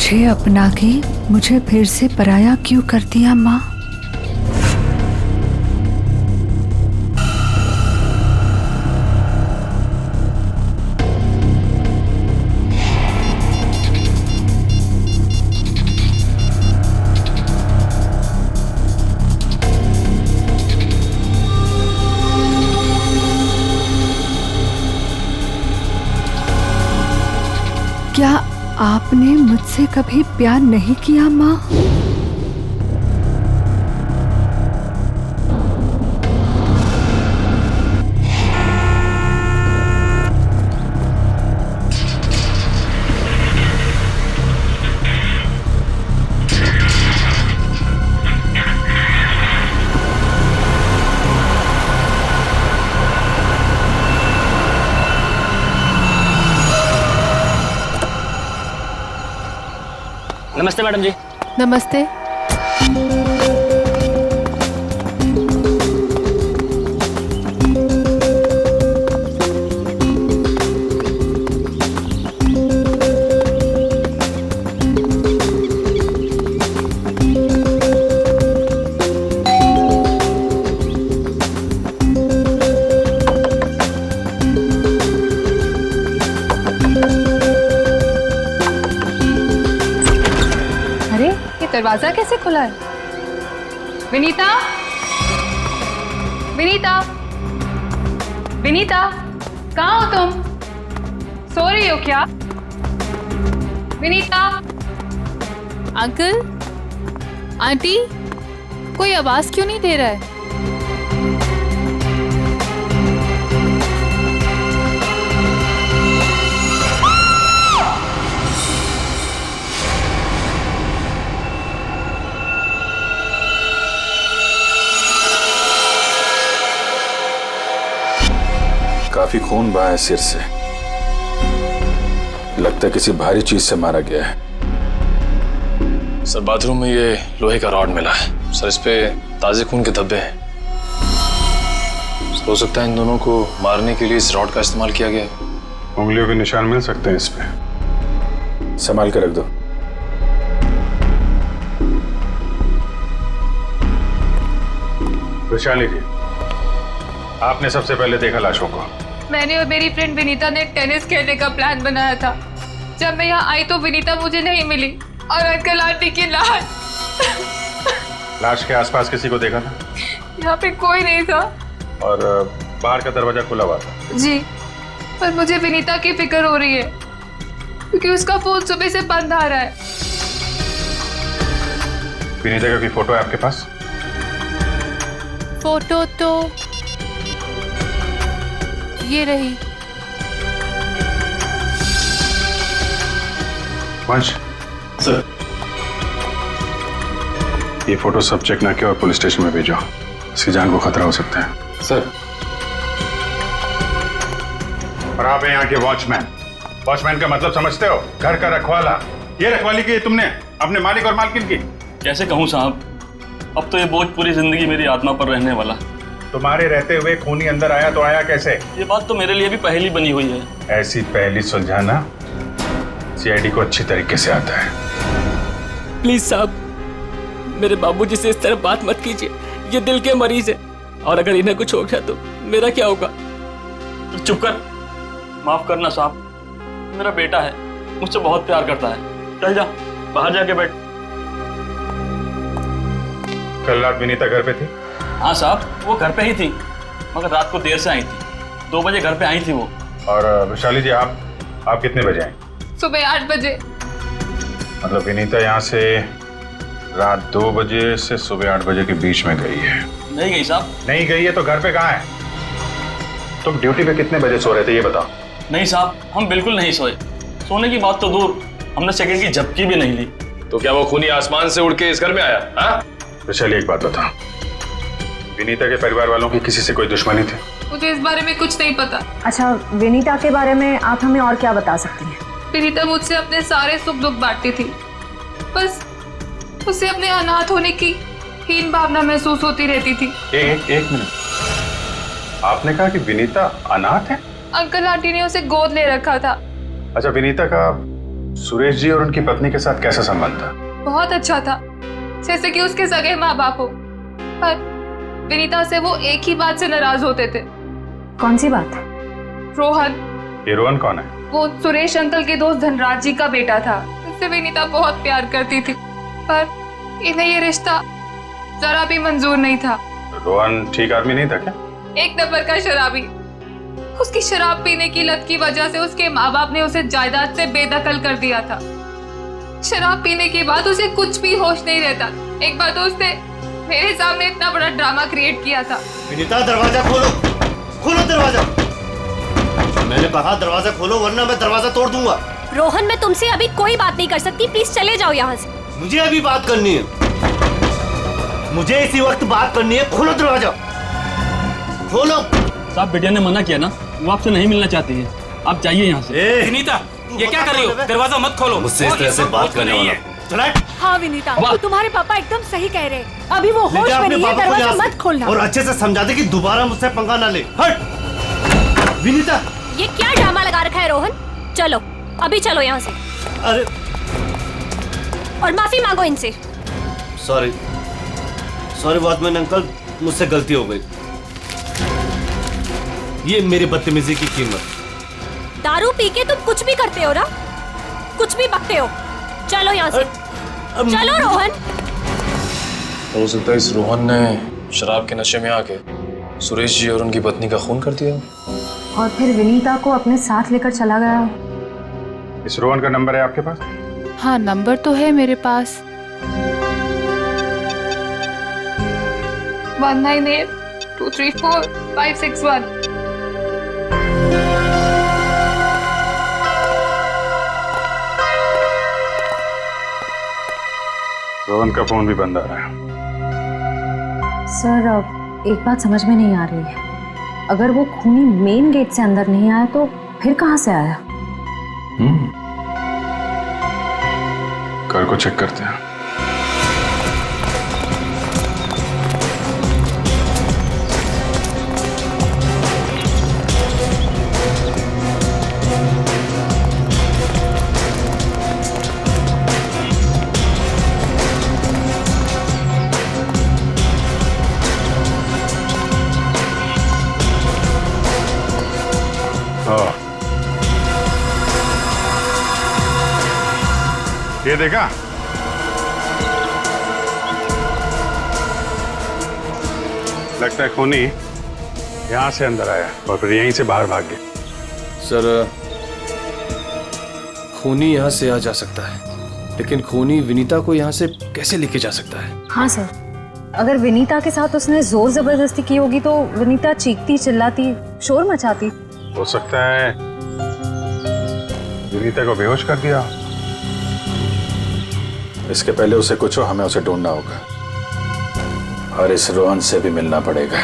मुझे अपना के मुझे फिर से पराया क्यों कर दिया माँ? क्या आपने मुझसे कभी प्यार नहीं किया माँ? नमस्ते मैडम जी। नमस्ते। दरवाजा कैसे खुला है? विनीता, विनीता, विनीता, कहाँ हो तुम? सो रही हो क्या? विनीता। अंकल, आंटी, कोई आवाज क्यों नहीं दे रहा है? काफी खून बहा है सिर से, लगता है किसी भारी चीज से मारा गया है। सर बाथरूम में ये लोहे का रॉड मिला है सर, इस पे ताजे खून के धब्बे हैं। हो सकता है इन दोनों को मारने के लिए इस रॉड का इस्तेमाल किया गया है। उंगलियों के निशान मिल सकते हैं इस पे, संभाल के रख दो। वैशाली जी, आपने सबसे पहले देखा लाशों को? मैंने और मेरी फ्रेंड विनीता ने टेनिस खेलने का प्लान बनाया था। जब मैं यहाँ आई तो विनीता मुझे नहीं मिली और अंकल आंटी की लाश के आसपास किसी को देखा था? यहाँ पे कोई नहीं था। और बाहर का दरवाजा खुला हुआ था? जी, पर मुझे विनीता की फिक्र हो रही है क्योंकि उसका फोन सुबह से बंद आ रहा है। विनीता का कोई फोटो है आपके पास? फोटो तो ये रही। वंश सर, ये फोटो सब चेक ना किया और पुलिस स्टेशन में भेजो, इसकी जान को खतरा हो सकता है। सर। और आप हैं यहाँ के वॉचमैन। वॉचमैन का मतलब समझते हो? घर का रखवाला। ये रखवाली की तुमने अपने मालिक और मालकिन की? कैसे कहूँ साहब, अब तो ये बोझ पूरी जिंदगी मेरी आत्मा पर रहने वाला। तुम्हारे रहते हुए खूनी अंदर आया तो आया कैसे? ये बात तो मेरे लिए भी पहेली बनी हुई है। ऐसी पहेली सुलझाना सीआईडी को अच्छी तरीके से आता है। प्लीज साहब, मेरे बाबूजी से इस तरह बात मत कीजिए, ये दिल के मरीज है और अगर इन्हें कुछ हो गया तो मेरा क्या होगा? चुप कर, माफ करना साहब, मेरा बेटा है, मुझसे बहुत प्यार करता है। चल जा, बाहर जाके बैठ। कल रात विनीता घर पे थी? हाँ साहब, वो घर पे ही थी, मगर रात को देर से आई थी। 2 बजे घर पे आई थी वो। और वैशाली जी, आप कितने बजे आई? सुबह 8 बजे। मतलब विनीता यहाँ से रात 2 बजे से सुबह 8 बजे के बीच में गई है? नहीं गई साहब। नहीं गई है तो घर पे कहाँ है? तुम ड्यूटी पे कितने बजे सो रहे थे ये बताओ। नहीं साहब, हम बिल्कुल नहीं सोए। सोने की बात तो दूर, हमने सेकंड की झपकी भी नहीं ली। तो क्या वो खूनी आसमान से उड़ के इस घर में आया? हाँ? वैशाली, एक बात बताओ, विनीता के परिवार वालों की किसी से कोई दुश्मनी थी? मुझे इस बारे में कुछ नहीं पता। अच्छा, विनीता के बारे में आप हमें और क्या बता सकती हैं? विनीता मुझसे अपने सारे सुख दुख बांटती थी, बस उसे अपने अनाथ होने की हीन भावना महसूस होती रहती थी। एक मिनट, आपने कहा कि विनीता अनाथ है? अंकल आंटी ने उसे गोद ले रखा था। अच्छा, विनीता का सुरेश जी और उनकी पत्नी के साथ कैसा संबंध था? बहुत अच्छा था, जैसे कि उसके सगे माँ बाप हो। पर विनीता से वो एक ही बात से नाराज होते थे। कौन सी बात? रोहन। ये रोहन कौन है? वो सुरेश अंकल के दोस्त धनराज जी का बेटा था। उससे विनीता बहुत प्यार करती थी, पर इन्हें ये रिश्ता जरा भी मंजूर नहीं था। रोहन ठीक आदमी नहीं था क्या? एक नंबर का शराबी। उसकी शराब पीने की लत की वजह से उसके माँ बाप ने उसे जायदाद से बेदखल कर दिया था। शराब पीने के बाद उसे कुछ भी होश नहीं रहता। एक बार तो उसने मेरे सामने इतना बड़ा ड्रामा क्रिएट किया था। विनीता दरवाजा खोलो, खोलो दरवाजा। मैंने कहा दरवाजा खोलो वरना मैं दरवाजा तोड़ दूंगा। रोहन, मैं तुमसे अभी कोई बात नहीं कर सकती, प्लीज चले जाओ यहाँ से। मुझे अभी बात करनी है, मुझे इसी वक्त बात करनी है। खोलो दरवाजा, खोलो। साहब बिटिया ने मना किया ना, वो आपसे नहीं मिलना चाहती है, आप जाइए यहाँ से। विनीता, ये क्या कर रही हो? दरवाजा मत खोलो। मुझसे इस तरह से बात करने वाला। हाँ विनीता, तो तुम्हारे पापा एकदम सही कह रहे हैं। अभी वो होश में नहीं है, दरवाजा मत खोलना। और अच्छे से समझा दे कि दोबारा मुझसे पंगा ना ले। हट विनीता। ये क्या ड्रामा लगा रखा है रोहन? चलो अभी चलो यहाँ से। अरे और माफी मांगो इनसे। सॉरी सॉरी वॉचमैन अंकल, मुझसे गलती हो गई। ये मेरी बदतमीजी की कीमत। दारू पी के तुम कुछ भी करते हो ना, कुछ भी बकते हो। चलो यहाँ से, चलो रोहन। हो सकता है इस रोहन ने शराब के नशे में आके सुरेश जी और उनकी पत्नी का खून कर दिया, और फिर विनीता को अपने साथ लेकर चला गया। इस रोहन का नंबर है आपके पास? हाँ, नंबर तो है मेरे पास। 1982345561। रोहन का फोन भी बंद आ रहा है। सर, अब एक बात समझ में नहीं आ रही है। अगर वो खूनी मेन गेट से अंदर नहीं आया तो फिर कहाँ से आया? घर को चेक करते हैं। ये देखा? लगता है खूनी यहाँ से अंदर आया और फिर यहीं से बाहर भाग गया। सर खूनी यहाँ से आ जा सकता है, लेकिन खूनी विनीता को यहाँ से कैसे लेके जा सकता है? हाँ सर, अगर विनीता के साथ उसने जोर जबरदस्ती की होगी तो विनीता चीखती चिल्लाती शोर मचाती। हो सकता है विनीता को बेहोश कर दिया। इसके पहले उसे कुछ हो, हमें उसे ढूंढना होगा और इस रोहन से भी मिलना पड़ेगा।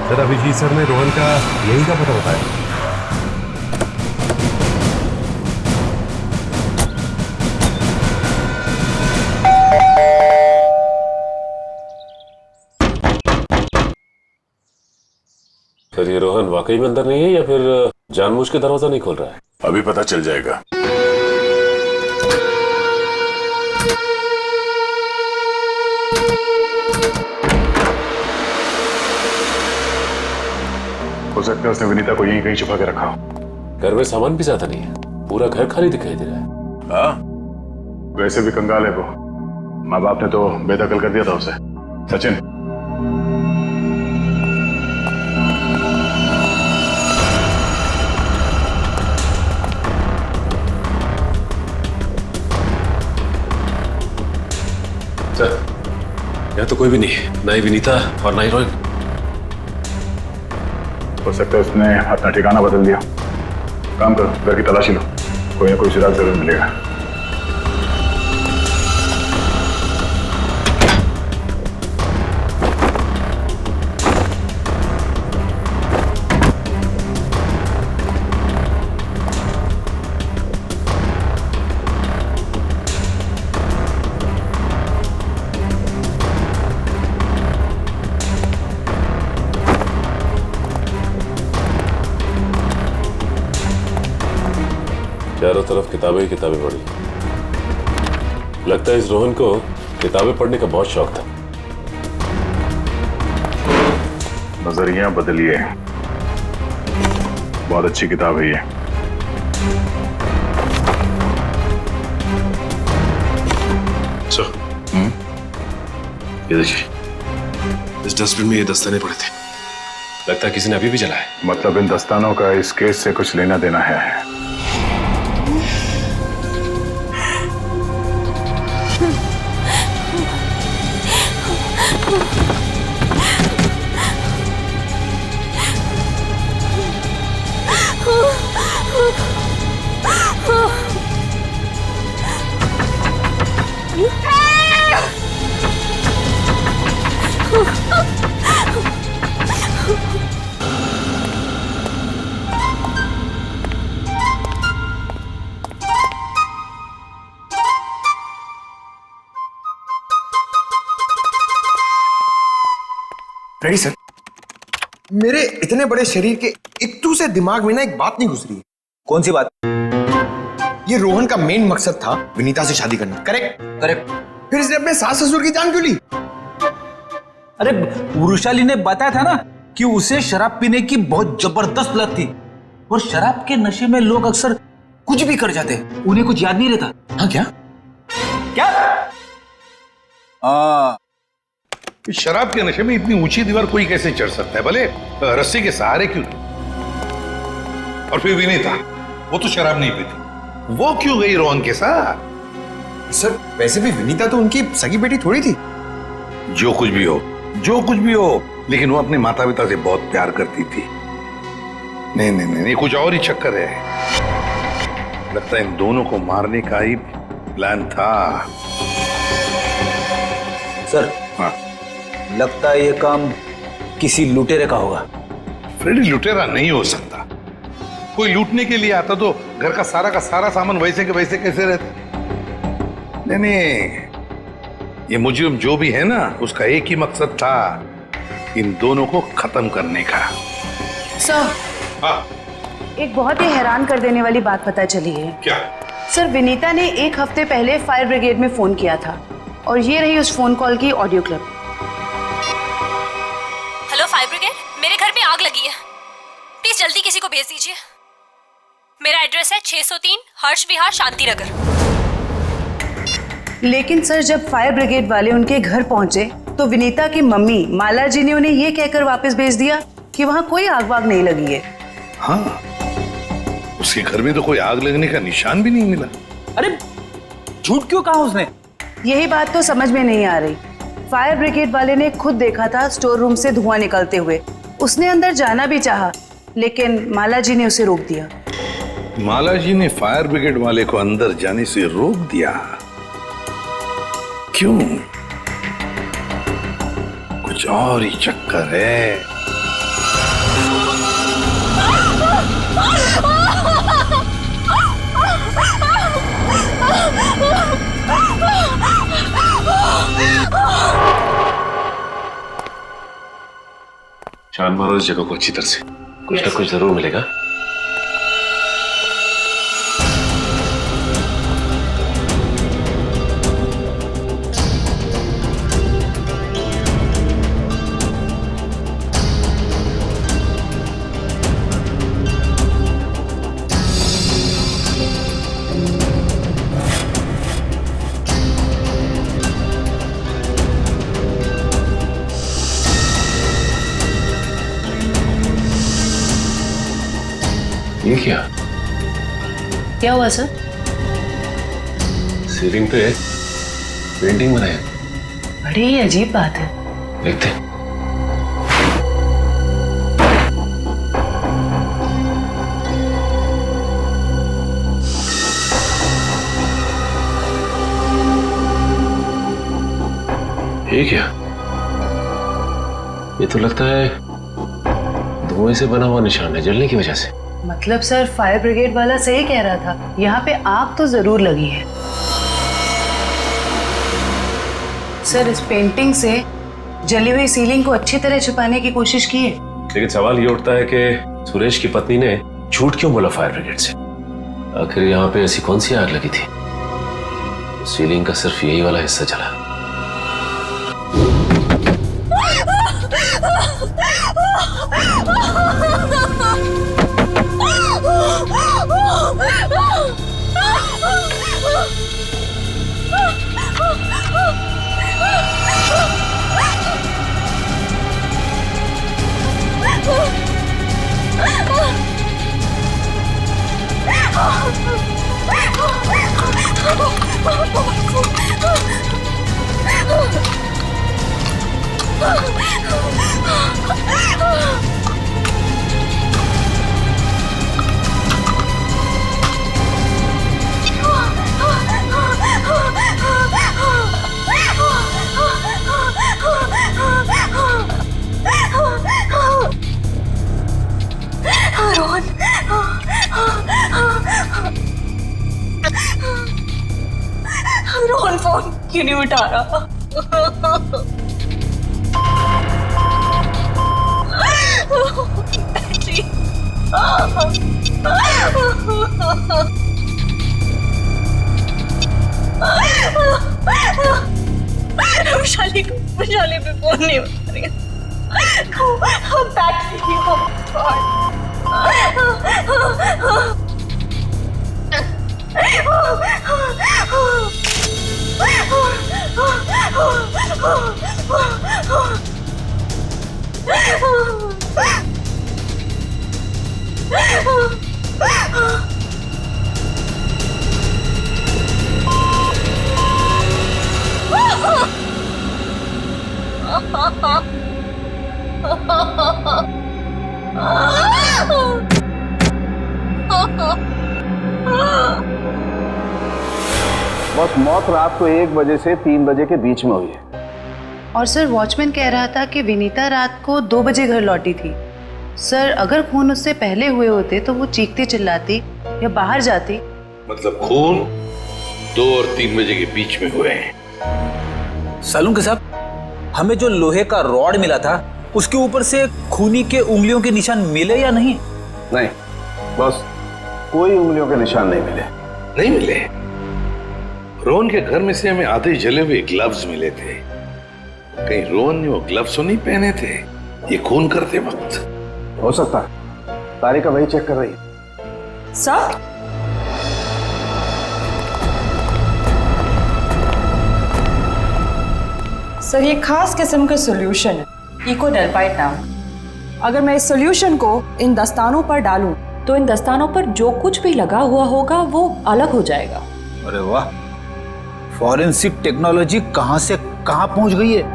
सर, अभिजीत सर ने रोहन का यही का पता बताया। सर, ये रोहन वाकई में अंदर नहीं है या फिर जानबूझ के दरवाजा नहीं खोल रहा है? अभी पता चल जाएगा। हो सकता है उसने विनीता को यहीं कहीं छुपा के रखा हो। घर में सामान भी ज्यादा नहीं है, पूरा घर खाली दिखाई दे रहा है। हाँ, वैसे भी कंगाल है वो। माँ बाप ने तो बेदखल कर दिया था उसे। सचिन, सर, यहाँ तो कोई भी नहीं है, ना ही विनीता और ना ही रोहन। हो सकता है उसने अपना ठिकाना बदल दिया। काम करो, घर की तलाशी लो, कोई ना कोई सुराग जरूर मिलेगा। चारों तरफ किताबें ही किताबें पढ़ी। लगता है इस रोहन को किताबें पढ़ने का बहुत शौक था। नजरिया बदलिए, बहुत अच्छी किताब है ये। ये देखिए, इस डस्टबिन में ये दस्ताने पड़े थे। लगता है किसी ने अभी भी जलाया। मतलब इन दस्तानों का इस केस से कुछ लेना देना है। रेडी सर, मेरे इतने बड़े शरीर के इत्तू से दिमाग में ना एक बात नहीं घुस रही है। कौन सी बात? ये रोहन का मेन मकसद था विनीता से शादी करना, करेक्ट? करेक्ट। फिर इसने अपने सास ससुर की जान क्यों ली? अरे वृषाली ने बताया था ना कि उसे शराब पीने की बहुत जबरदस्त लत थी, और शराब के नशे में लोग अक्सर कुछ भी कर जाते, उन्हें कुछ याद नहीं रहता। हाँ क्या? क्या? शराब के नशे में इतनी ऊंची दीवार कोई कैसे चढ़ सकता है, भले रस्सी के सहारे क्यों? और फिर विनीता, वो तो शराब नहीं पीती, वो क्यों गई रोहन के साथ? सर वैसे भी विनीता तो उनकी सगी बेटी थोड़ी थी। जो कुछ भी हो, जो कुछ भी हो, लेकिन वो अपने माता पिता से बहुत प्यार करती थी। नहीं नहीं नहीं, कुछ और ही चक्कर है। लगता है इन दोनों को मारने का ही प्लान था। सर, हाँ, लगता है ये काम किसी लुटेरे का होगा। फ्रेडी लुटेरा नहीं हो सकता। कोई लूटने के लिए आता तो घर का सारा सामान वैसे के वैसे कैसे रहता? नहीं नहीं, ये मुजरिम जो भी है ना, उसका एक ही मकसद था, इन दोनों को खत्म करने का। सर, हाँ, एक बहुत ही हैरान कर देने वाली बात पता चली है। क्या? सर, विनीता ने 1 हफ्ते पहले फायर ब्रिगेड में फोन किया था, और ये रही उस फोन कॉल की audio clip. Hello fire brigade, मेरे घर में आग लगी है, प्लीज जल्दी किसी को भेज दीजिए। मेरा एड्रेस है 603 हर्ष विहार शांति नगर। लेकिन सर, जब फायर ब्रिगेड वाले उनके घर पहुंचे तो विनीता की मम्मी माला जी ने उन्हें ये कहकर वापस भेज दिया कि वहां कोई आग वाग नहीं लगी है। हाँ, उसके घर में तो कोई आग लगने का निशान भी नहीं मिला। अरे झूठ क्यों कहा उसने? यही बात तो समझ में नहीं आ रही। फायर ब्रिगेड वाले ने खुद देखा था स्टोर रूम से धुआं निकलते हुए। उसने अंदर जाना भी चाहा, लेकिन माला जी ने उसे रोक दिया। माला जी ने फायर ब्रिगेड वाले को अंदर जाने से रोक दिया? क्यों? कुछ और ही चक्कर है। छान मारो इस जगह को अच्छी तरह से, कुछ ना कुछ जरूर मिलेगा। ये क्या हुआ सर? सीलिंग पे पेंटिंग बनाया। बड़ी ही अजीब बात है। देखते हैं। ये क्या? ये तो लगता है धुएं से बना हुआ निशान है, जलने की वजह से। मतलब सर, फायर ब्रिगेड वाला सही कह रहा था, यहाँ पे आग तो जरूर लगी है। सर, इस पेंटिंग से जली हुई सीलिंग को अच्छी तरह छुपाने की कोशिश की है। लेकिन सवाल ये उठता है कि सुरेश की पत्नी ने झूठ क्यों बोला फायर ब्रिगेड से? आखिर यहाँ पे ऐसी कौन सी आग लगी थी? सीलिंग का सिर्फ यही वाला हिस्सा जला। रोहन फोन क्यों नहीं उठा रहा? वैशाली पे फोन नहीं उठा रही। बैटरी बस मौत रात को 1 बजे से 3 बजे के बीच में हुई है। और सर वॉचमैन कह रहा था कि विनीता रात को 2 बजे घर लौटी थी। सर अगर खून उससे पहले हुए होते तो वो चीखती चिल्लाती या बाहर जाती। मतलब खून 2 और 3 बजे के बीच में हुए हैं। सालुंके साहब, हमें जो लोहे का रॉड मिला था उसके ऊपर से खूनी के उंगलियों के निशान मिले या नहीं? नहीं, बस कोई उंगलियों के निशान नहीं मिले। नहीं मिले? रोहन के घर में से हमें आधे जले हुए ग्लव्स मिले थे। कहीं रोहन ने वो ग्लव्स तो नहीं पहने थे ये खून करते वक्त? हो सकता है, तारिका वही चेक कर रही है। सर सर ये खास किस्म का सॉल्यूशन है, इकोडेल्पाइट नाम। अगर मैं इस सॉल्यूशन को इन दस्तानों पर डालूं तो इन दस्तानों पर जो कुछ भी लगा हुआ होगा वो अलग हो जाएगा। अरे वाह, फॉरेंसिक टेक्नोलॉजी कहां से कहां पहुंच गई है।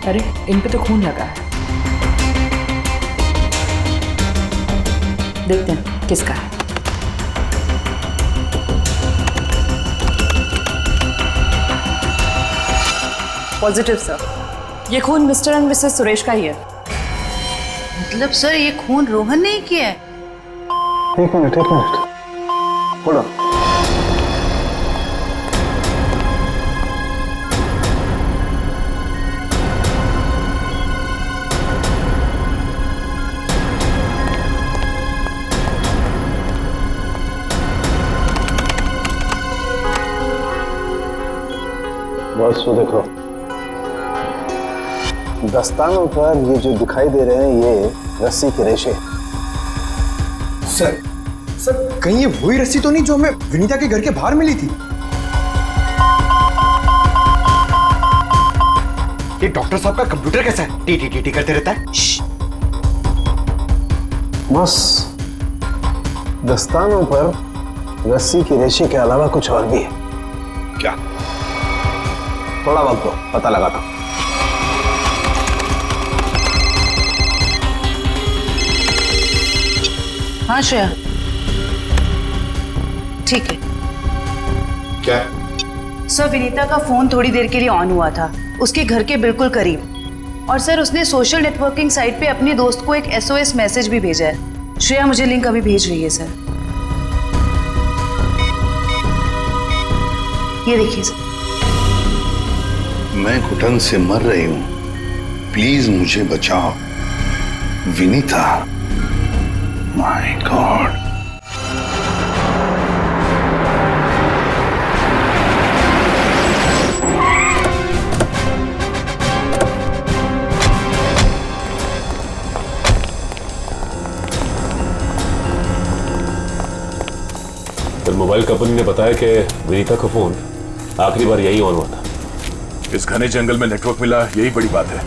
अरे इन पे तो खून लगा है, देखते हैं किसका है। पॉजिटिव सर, ये खून मिस्टर एंड मिसेस सुरेश का ही है। मतलब सर ये खून रोहन ने ही किया है? एक मिनट बोलो। बस वो देखो, दस्तानों पर ये जो दिखाई दे रहे हैं ये रस्सी के रेशे। सर सर कहीं ये वही रस्सी तो नहीं जो हमें विनीता के घर के बाहर मिली थी? ये डॉक्टर साहब का कंप्यूटर कैसा है? टी करते रहता है। बस दस्तानों पर रस्सी के रेशे के अलावा कुछ और भी है। क्या? थोड़ा वक्त दो, पता लगाता हूं। हाँ श्रेया, ठीक है। क्या? सर विनीता का फोन थोड़ी देर के लिए ऑन हुआ था, उसके घर के बिल्कुल करीब। और सर उसने सोशल नेटवर्किंग साइट पे अपने दोस्त को एक SOS मैसेज भी भेजा है। श्रेया मुझे लिंक अभी भेज रही है सर, ये देखिए सर। मैं घुटन से मर रही हूं, प्लीज मुझे बचाओ। Vinita, my God. फिर मोबाइल कंपनी ने बताया कि विनीता का फोन आखिरी बार यही ऑन हुआ था। इस घने जंगल में नेटवर्क मिला, यही बड़ी बात है।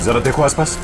जरा देखो आसपास।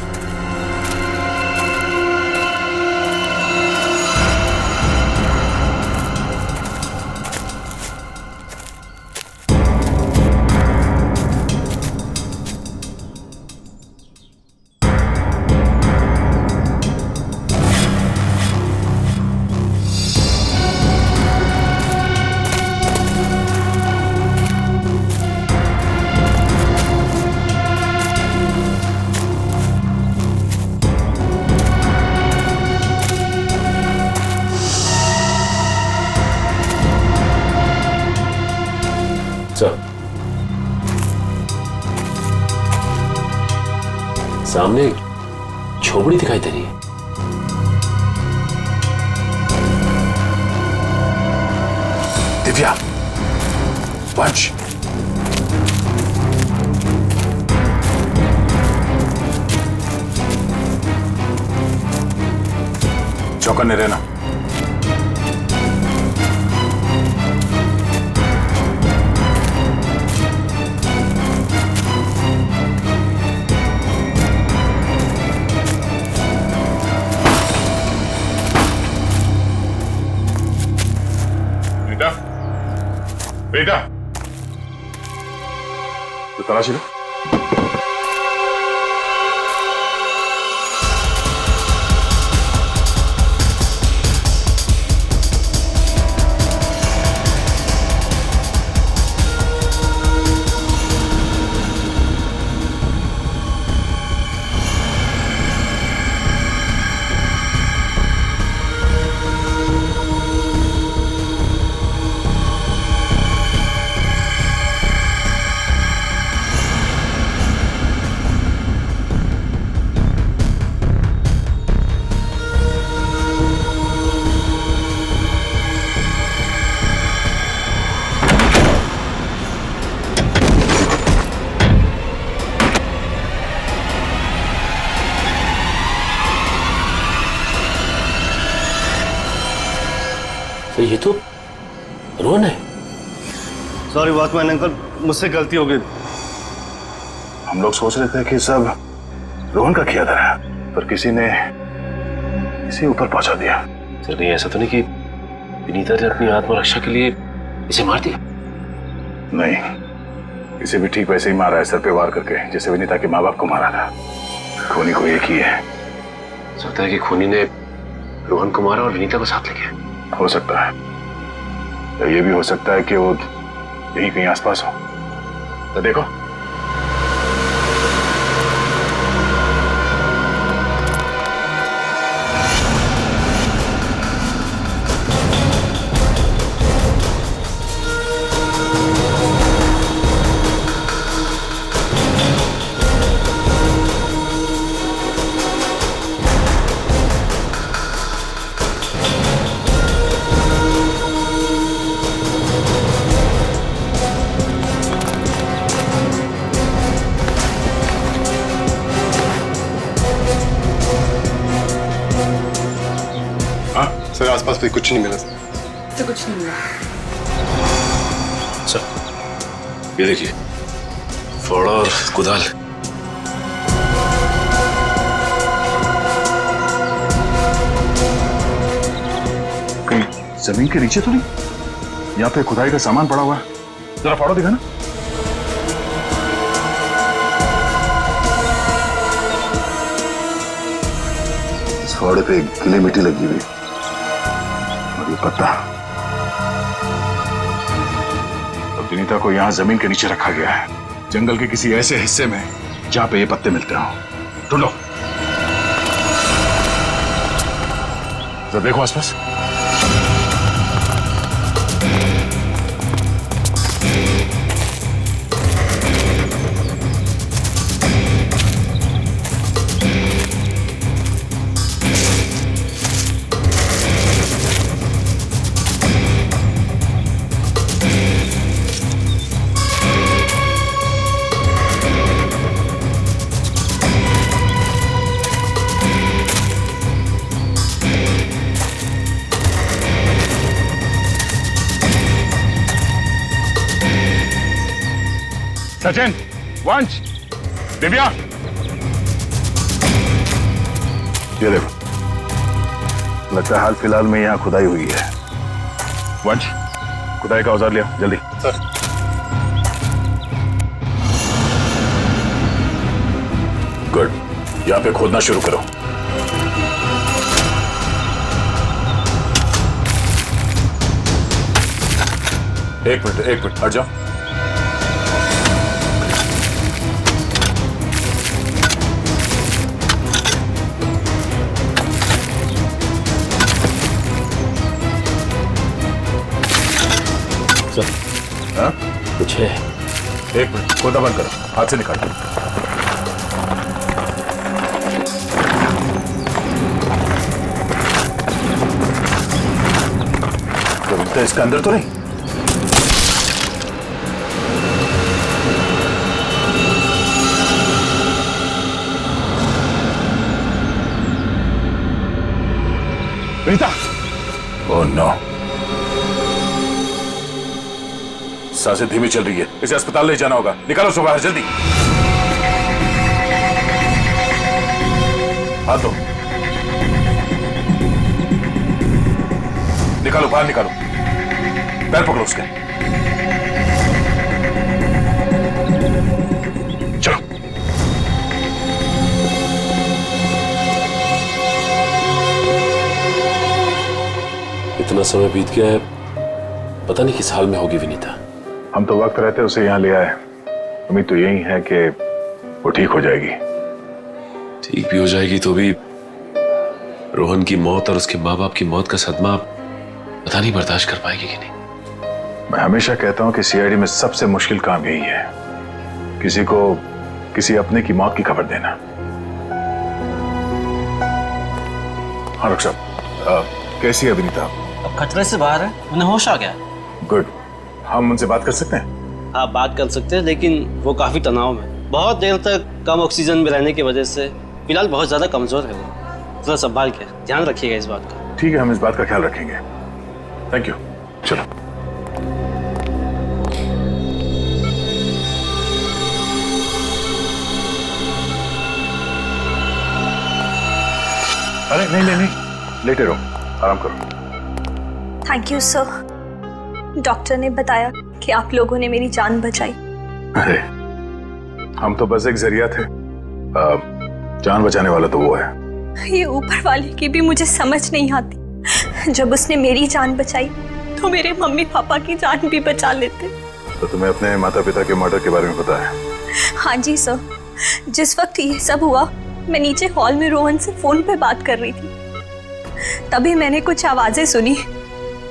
सामने झोपड़ी दिखाई दे रही है। दिव्या, वंश, चौकन्ने रहना। बेटा, तो तलाशी लो। तो ये तो रोहन है। सॉरी वॉचमैन अंकल, मुझसे गलती हो गई। हम लोग सोच रहे थे कि सब रोहन का किया था, पर किसी ने इसे ऊपर पहुंचा दिया। सर कहीं ऐसा तो नहीं कि विनीता ने अपनी आत्मरक्षा के लिए इसे मार दिया? नहीं, इसे भी ठीक वैसे ही मारा है, सर पे वार करके, जैसे विनीता के माँ बाप को मारा था। खूनी को एक ही है। लगता है कि खूनी ने रोहन को मारा और विनीता को साथ ले गया। हो सकता है, या ये भी हो सकता है कि वो यहीं कहीं आसपास हो। तो देखो, आसपास भी कुछ नहीं मिला तो कुछ नहीं मिला। सर ये देखिए, फावड़ा और कुदाल। कहीं जमीन के नीचे तो नहीं? यहाँ पे खुदाई का सामान पड़ा हुआ है, जरा फाड़ो दिखा ना। इस फावड़े पे गीली मिट्टी लगी हुई और ये पत्ता। अब विनीता को यहाँ जमीन के नीचे रखा गया है, जंगल के किसी ऐसे हिस्से में जहां पे ये पत्ते मिलते हो। ढूंढो, जरा देखो आसपास। सचिन, वंश, दिव्या, ये देखो, लगता है हाल फिलहाल में यहाँ खुदाई हुई है। वंश, खुदाई का औजार लिया जल्दी। सर। गुड, यहाँ पे खोदना शुरू करो। एक मिनट हट जाओ। हाँ? कुछ है। एक मिनट, खोदना बंद करो, हाथ से निकालो। तो इसका अंदर तो नहीं? विनीता! ओह नो, सांसें धीमी चल रही है, इसे अस्पताल ले जाना होगा। निकालो उसको बाहर जल्दी। हाथ दो, निकालो बाहर निकालो। पैर पकड़ो उसके। चलो। इतना समय बीत गया है, पता नहीं किस हाल में होगी विनीता। हम तो वक्त रहते उसे यहाँ ले आए, उम्मीद तो यही है कि वो ठीक हो जाएगी। ठीक भी हो जाएगी तो भी रोहन की मौत और उसके माँ बाप की मौत का सदमा पता नहीं बर्दाश्त कर पाएगी कि नहीं। मैं हमेशा कहता हूँ कि सीआईडी में सबसे मुश्किल काम यही है, किसी को किसी अपने की मौत की खबर देना। हाँ डॉक्टर साहब, कैसी है विनीता? अब खतरे से बाहर है, उन्हें होश आ गया। गुड, हम उनसे बात कर सकते हैं? हाँ बात कर सकते हैं, लेकिन वो काफी तनाव में, बहुत देर तक कम ऑक्सीजन में रहने की वजह से फिलहाल बहुत ज्यादा कमजोर है वो। थोड़ा संभाल के ध्यान रखिएगा इस बात का। ठीक है, हम इस बात का ख्याल रखेंगे। Thank you. चलो। अरे नहीं नहीं नहीं, लेटे रहो, आराम करो। Thank you sir. डॉक्टर ने बताया कि आप लोगों ने मेरी जान बचाई। अरे हम तो बस एक जरिया थे, जान बचाने वाला तो वो है। ये ऊपर वाले की भी मुझे समझ नहीं आती। जब उसने मेरी जान बचाई तो मेरे मम्मी पापा की जान भी बचा लेते। तो तुम्हें अपने माता पिता के मर्डर के बारे में पता है? हाँ जी सर, जिस वक्त ये सब हुआ मैं नीचे हॉल में रोहन से फोन पे बात कर रही थी, तभी मैंने कुछ आवाजें सुनी।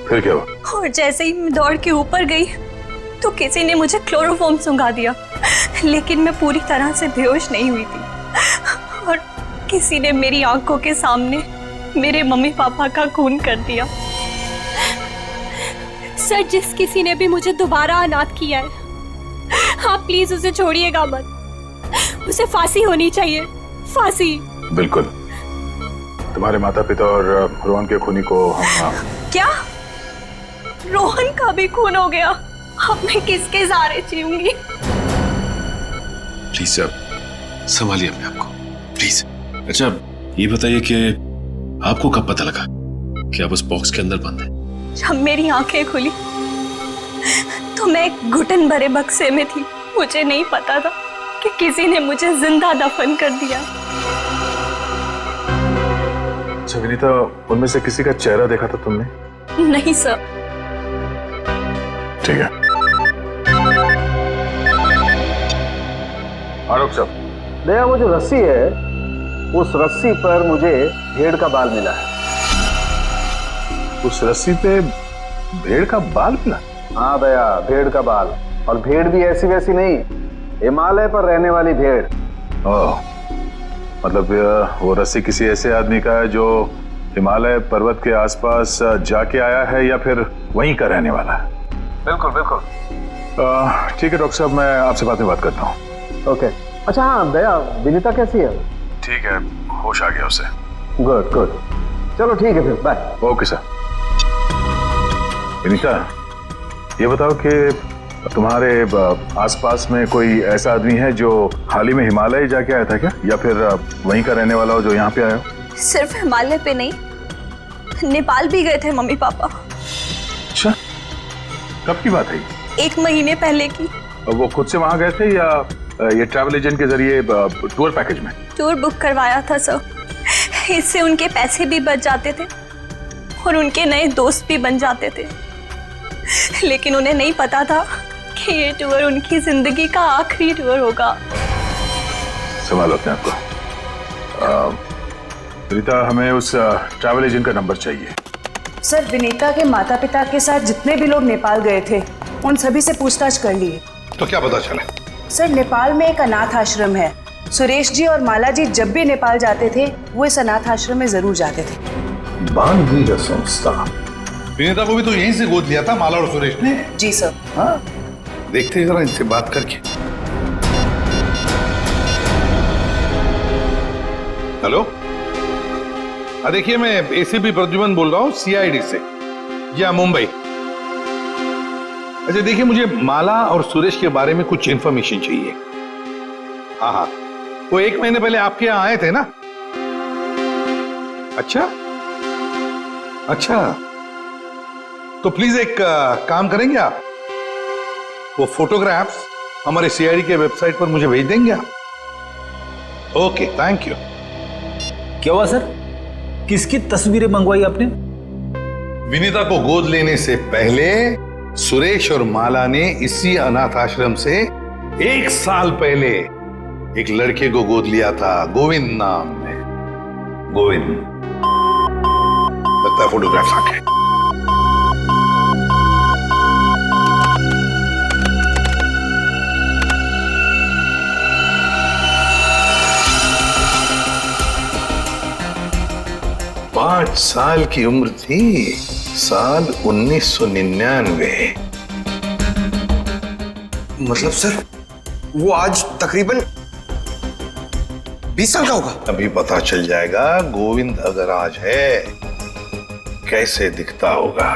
फिर क्या हुआ? और जैसे ही मैं दौड़ के ऊपर गई तो किसी ने मुझे क्लोरोफॉर्म सुंघा दिया, लेकिन मैं पूरी तरह से बेहोश नहीं हुई थी। और किसी ने मेरी आंखों के सामने मेरे मम्मी पापा का खून कर दिया। सर, जिस किसी ने भी मुझे दोबारा अनाथ किया है, आप प्लीज उसे छोड़िएगा मत। उसे फांसी होनी चाहिए, फांसी। बिल्कुल, तुम्हारे माता पिता और रोहन के खूनी को हम क्या रोहन का भी खून हो गया? अब मैं किसके सहारे जीऊंगी? प्लीज सर, संभालिए अपने आप को, प्लीज। अच्छा ये बताइए कि आपको कब पता लगा कि आप उस बॉक्स के अंदर बंद हैं? जब मेरी आंखें खुली तो मैं एक घुटन भरे बक्से में थी। मुझे नहीं पता था कि किसी ने मुझे जिंदा दफन कर दिया। अच्छा विनीता, उनमें से किसी का चेहरा देखा था तुमने? नहीं सर। ठीक है। आरोप साहब, दया, वो जो रस्सी है उस रस्सी पर मुझे भेड़ का बाल मिला है। उस रस्सी पे भेड़ का बाल मिला? हाँ दया, भेड़ का बाल। और भेड़ भी ऐसी वैसी नहीं, हिमालय पर रहने वाली भेड़। ओह, मतलब वो रस्सी किसी ऐसे आदमी का है जो हिमालय पर्वत के आसपास जाके आया है या फिर वहीं का रहने वाला है? बिल्कुल बिल्कुल। ठीक है डॉक्टर साहब, मैं आपसे बाद में बात करता हूँ। ओके। अच्छा हाँ दया, विनीता कैसी है? ठीक है, होश आ गया उसे। गुड गुड, चलो ठीक है फिर, बाय। Okay sir. विनीता, ये बताओ कि तुम्हारे आसपास में कोई ऐसा आदमी है जो हाल ही में हिमालय जाके आया था क्या, या फिर वहीं का रहने वाला हो जो यहाँ पे आया हो? सिर्फ हिमालय पे नहीं, नेपाल भी गए थे मम्मी पापा। अच्छा, कब की बात है? 1 महीने पहले की। वो खुद से वहां गए थे या ये ट्रैवल एजेंट के जरिए टूर पैकेज में? टूर बुक करवाया था सर। इससे उनके पैसे भी बच जाते थे और उनके नए दोस्त भी बन जाते थे। लेकिन उन्हें नहीं पता था कि ये टूर उनकी जिंदगी का आखिरी टूर होगा। संभालो अपने आप को। विनीता, हमें उस ट्रैवल एजेंट का नंबर चाहिए। सर, विनीता के माता पिता के साथ जितने भी लोग नेपाल गए थे उन सभी से पूछताछ कर लिए। तो क्या पता चला? सर, नेपाल में एक अनाथ आश्रम है। सुरेश जी और माला जी जब भी नेपाल जाते थे वो इस अनाथ आश्रम में जरूर जाते थे। बानवीर संस्था। विनीता को भी तो यहीं से गोद लिया था माला और सुरेश ने। जी सर। हाँ, देखते हैं जरा इनसे बात करके। हेलो, देखिए मैं एसीपी प्रद्युमन बोल रहा हूँ सीआईडी से, या मुंबई। अच्छा देखिए, मुझे माला और सुरेश के बारे में कुछ इंफॉर्मेशन चाहिए। हाँ हाँ, वो 1 महीने पहले आपके यहाँ आए थे ना? अच्छा अच्छा, तो प्लीज एक काम करेंगे आप, वो फोटोग्राफ्स हमारे सीआईडी के वेबसाइट पर मुझे भेज देंगे आप? Okay, thank you. क्या हुआ सर? किसकी तस्वीरें मंगवाई आपने? विनीता को गोद लेने से पहले सुरेश और माला ने इसी अनाथ आश्रम से 1 साल पहले एक लड़के को गोद लिया था, गोविंद नाम में। गोविंद, लगता है फोटोग्राफ्स आ गए। पांच साल की उम्र थी, साल 1999। मतलब सर, वो आज तकरीबन 20 साल का होगा। अभी पता चल जाएगा गोविंद अगर आज है कैसे दिखता होगा।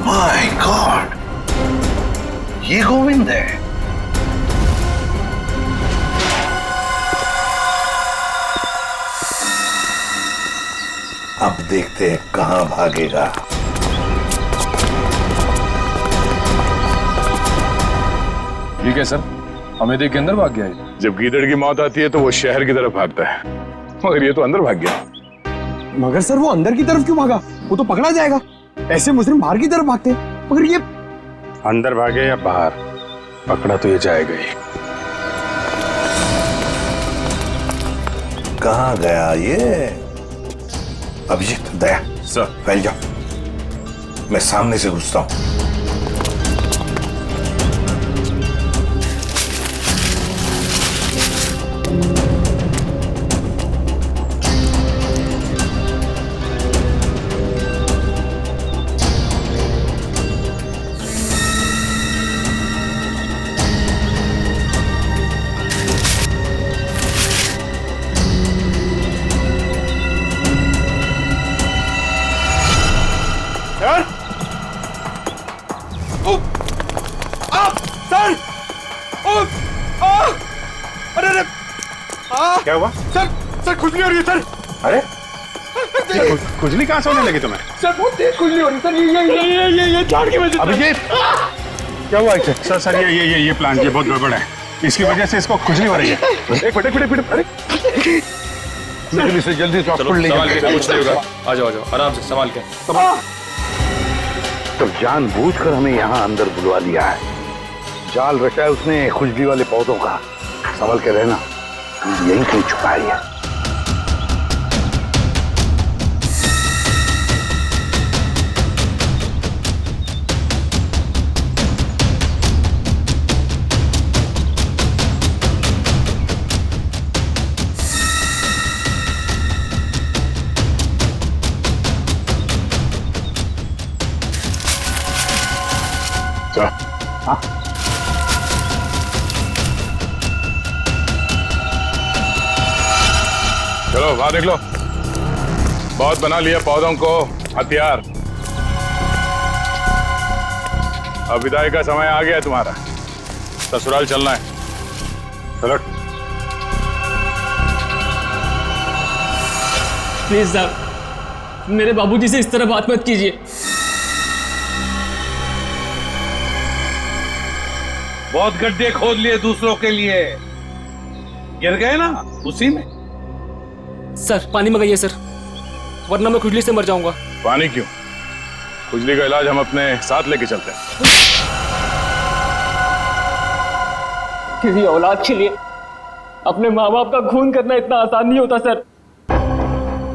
माय गॉड, ये गोविंद है। अब देखते हैं कहां भागेगा। ठीक है सर, हमें देख के अंदर भाग गया है। जब गीदड़ की मौत आती है तो वो शहर की तरफ भागता है, मगर ये तो अंदर भाग गया। मगर सर, वो अंदर की तरफ क्यों भागा? वो तो पकड़ा जाएगा। ऐसे मुजरिम बाहर की तरफ भागते हैं, मगर ये अंदर भागे या बाहर, पकड़ा तो ये जाएगा ही। कहां गया ये? अभिजीत, दया, सर फैल जाओ, मैं सामने से घुसता हूं। क्या हुआ? सर खुजली हो रही है सर। अरे खुजली कहाँ से होने लगी तुम्हें? सर बहुत तेज खुजली हो रही है सर। ये झाड़ की वजह से। अभिजीत क्या हुआ इसे? सर ये प्लांट ये बहुत गड़बड़ है, इसकी वजह से इसको खुजली हो रही है। एक मिनट अरे लेकिन इसे जल्दी से हॉस्पिटल ले जाओ। कुछ नहीं होगा, आ जाओ आराम से संभाल के। तो जानबूझकर हमें यहाँ अंदर बुलवा लिया है, जाल रचा है उसने खुजली वाले पौधों का। संभल के रहना, यहीं कहीं छुपाई है। चलो बाहर निकलो, बहुत बना लिया पौधों को हथियार। अब विदाई का समय आ गया है तुम्हारा, ससुराल चलना है। चलो प्लीज साहब, मेरे बाबूजी से इस तरह बात मत कीजिए। बहुत गड्ढे खोद लिए दूसरों के लिए, गिर गए ना उसी में। सर पानी मंगाइए सर, वरना मैं खुजली से मर जाऊंगा। पानी क्यों? खुजली का इलाज हम अपने साथ लेके चलते हैं। किसी औलाद के लिए अपने माँ बाप का खून करना इतना आसान नहीं होता सर,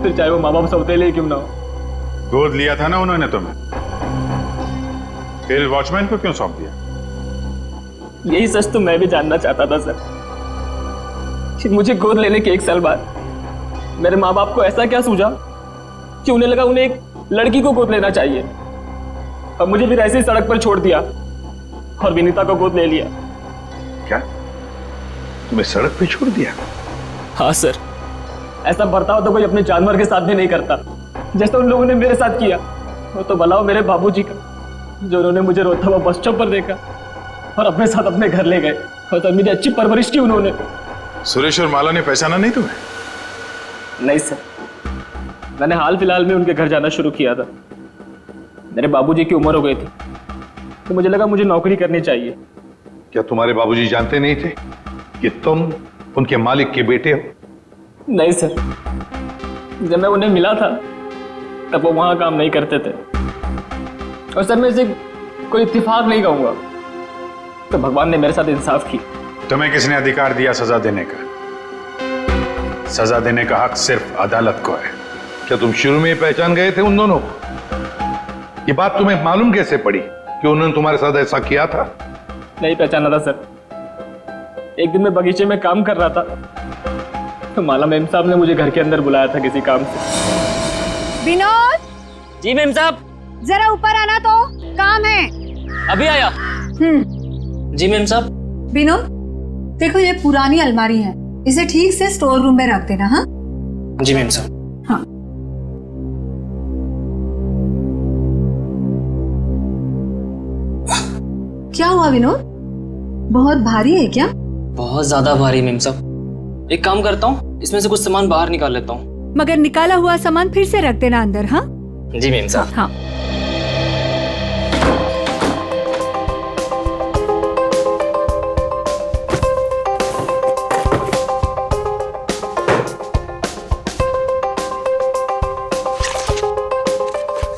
फिर चाहे वो माँ बाप सौतेले क्यों ना हो। गोद लिया था ना उन्होंने तुम्हें, फिर वॉचमैन को क्यों सौंप दिया? यही सच तो मैं भी जानना चाहता था सर, कि मुझे गोद लेने के 1 साल बाद मेरे माँ बाप को ऐसा क्या सूझा कि उन्हें लगा उन्हें एक लड़की को गोद लेना चाहिए, और मुझे फिर ऐसे ही सड़क पर छोड़ दिया और विनीता को गोद ले लिया। क्या तुम्हें सड़क पे छोड़ दिया? हाँ सर, ऐसा बर्ताव तो कोई अपने जानवर के साथ भी नहीं करता, जैसा उन लोगों ने मेरे साथ किया। वो तो भला हो मेरे बाबूजी का, जो उन्होंने मुझे रोता हुआ बस स्टॉप पर देखा और अपने साथ अपने घर ले गए, और तब मेरी अच्छी परवरिश की उन्होंने। सुरेश और माला ने पहचाना नहीं तुम्हें? नहीं सर, मैंने हाल फिलहाल में उनके घर जाना शुरू किया था। मेरे बाबूजी की उम्र हो गई थी, तो मुझे लगा मुझे नौकरी करनी चाहिए। क्या तुम्हारे बाबूजी जानते नहीं थे कि तुम उनके मालिक के बेटे हो? नहीं सर, जब मैं उन्हें मिला था तब वो वहां काम नहीं करते थे, और सर मैं इसे कोई इत्तेफाक नहीं कहूंगा, तो भगवान ने मेरे साथ इंसाफ की। तुम्हें किसने अधिकार दिया सजा देने का? सजा देने का हक सिर्फ अदालत को है। क्या तुम शुरू में पहचान गए थे उन दोनों को? ये बात तुम्हें मालूम कैसे पड़ी कि उन्होंने तुम्हारे साथ ऐसा किया था? नहीं पहचाना था सर। एक दिन मैं बगीचे में काम कर रहा था, तो माला मैम साहब ने मुझे घर के अंदर बुलाया था किसी काम से। विनोद। जी मैम साहब। जरा ऊपर आना, तो काम है। अभी आया। जी मैम साहब। विनोद देखो, ये पुरानी अलमारी है, इसे ठीक से स्टोर रूम में रख देना। हाँ जी मैम साहब। हाँ। क्या हुआ विनोद, बहुत भारी है क्या? बहुत ज्यादा भारी मैम साहब। एक काम करता हूँ, इसमें से कुछ सामान बाहर निकाल लेता हूँ। मगर निकाला हुआ सामान फिर से रख देना अंदर। हाँ जी मैम साहब। हाँ।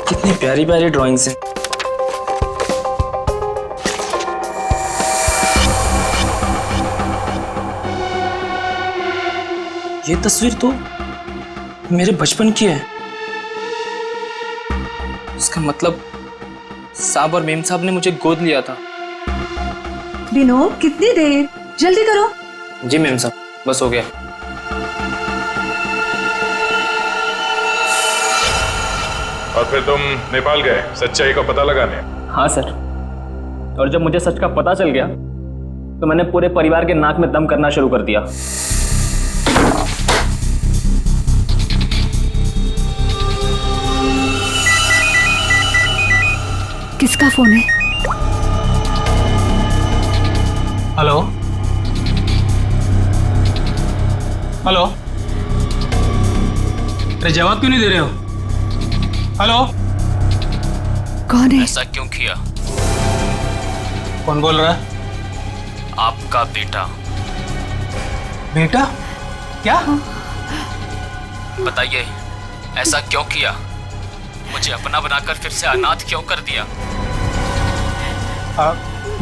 कितनी प्यारी प्यारी ड्राइंग्स हैं। ये तस्वीर तो मेरे बचपन की है। इसका मतलब साहब और मेम साहब ने मुझे गोद लिया था। विनोद कितनी देर, जल्दी करो। जी मेम साहब, बस हो गया। और फिर तुम नेपाल गए सच्चाई का पता लगाने? हाँ सर, और जब मुझे सच का पता चल गया तो मैंने पूरे परिवार के नाक में दम करना शुरू कर दिया। किसका फोन है? हेलो। हेलो, अरे जवाब क्यों नहीं दे रहे हो? हेलो, कौन है? ऐसा क्यों किया? कौन बोल रहा है? आपका बेटा। बेटा? क्या? बताइए, ऐसा क्यों किया? मुझे अपना बनाकर फिर से अनाथ क्यों कर दिया?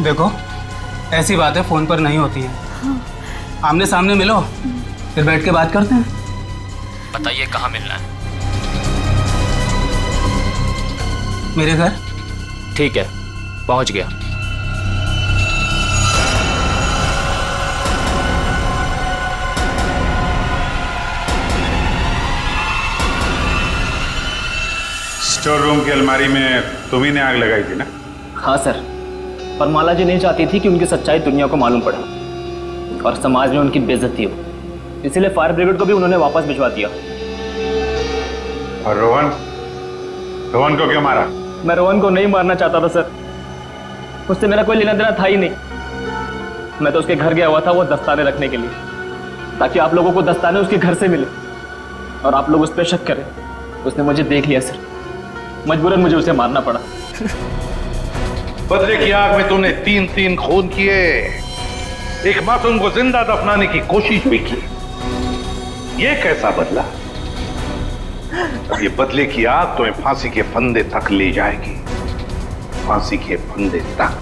देखो, ऐसी बातें फोन पर नहीं होती हैं। आमने सामने मिलो, फिर बैठ के बात करते हैं। बताइए कहाँ मिलना है? मेरे घर। ठीक है, पहुंच गया। स्टोर रूम की अलमारी में तुम्ही ने आग लगाई थी ना? हाँ सर, पर माला जी नहीं चाहती थी कि उनकी सच्चाई दुनिया को मालूम पड़े और समाज में उनकी बेइज्जती हो, इसीलिए फायर ब्रिगेड को भी उन्होंने वापस भिजवा दिया। और रोहन? रोहन को क्यों मारा? मैं रोहन को नहीं मारना चाहता था सर, उससे मेरा कोई लेना देना था ही नहीं। मैं तो उसके घर गया हुआ था वो दस्ताने रखने के लिए, ताकि आप लोगों को दस्ताने उसके घर से मिले और आप लोग उस पर शक करें। उसने मुझे देख लिया सर, मजबूरन मुझे उसे मारना पड़ा। बदले की आग में तूने 3 खून किए, एक मासूम को जिंदा दफनाने की कोशिश भी की। ये कैसा बदला? ये बदले की आग तुम्हें फांसी के फंदे तक ले जाएगी, फांसी के फंदे तक।